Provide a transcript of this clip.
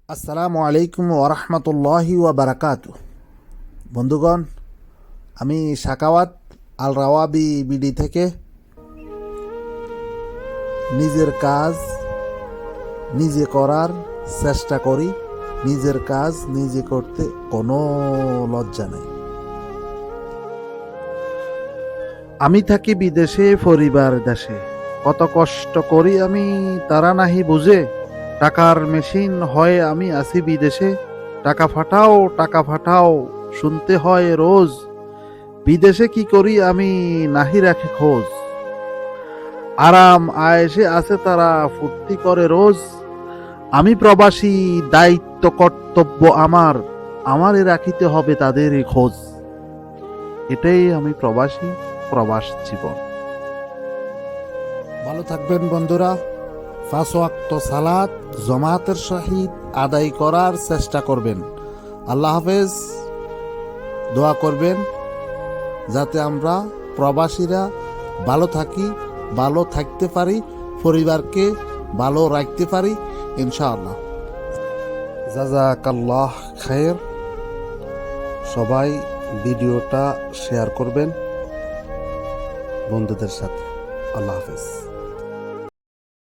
আসসালামু আলাইকুম ওরহমতুল্লাহি ওয়াবারাকাতু। বন্ধুগণ, আমি সাকাওয়াত আল রাওয়াবি বিডি থেকে নিজের কাজ নিজে করার চেষ্টা করি। নিজের কাজ নিজে করতে কোনো লজ্জা নেই। আমি থাকি বিদেশে, পরিবার দেশে। কত কষ্ট করি আমি, তারা নাহি বুঝে। টাকার মেশিন হয়ে আমি আসি বিদেশে। টাকা ফাটাও, টাকা ফাটাও, শুনতে হয় রোজ। বিদেশে কি করি আমি, নাহি রাখে খোঁজ। আরাম আয়েশে আছে তারা, ফুর্তি করে রোজ। আমি প্রবাসী, দায়িত্ব কর্তব্য আমার। আমারে রাখিতে হবে তাদেরই খোঁজ। এটাই আমি প্রবাসী, প্রবাস জীবন। ভালো থাকবেন বন্ধুরা। ৫ ওয়াক্ত সালাত জামাতের সহিত আদায় করার চেষ্টা করবেন। আল্লাহ হাফেজ। দোয়া করবেন যাতে আমরা প্রবাসীরা ভালো থাকি, ভালো থাকতে পারি, পরিবারকে ভালো রাখতে পারি ইনশাআল্লাহ। জাযাকাল্লাহ খায়ের। সবাই ভিডিওটা শেয়ার করবেন বন্ধুদের সাথে। আল্লাহ হাফেজ।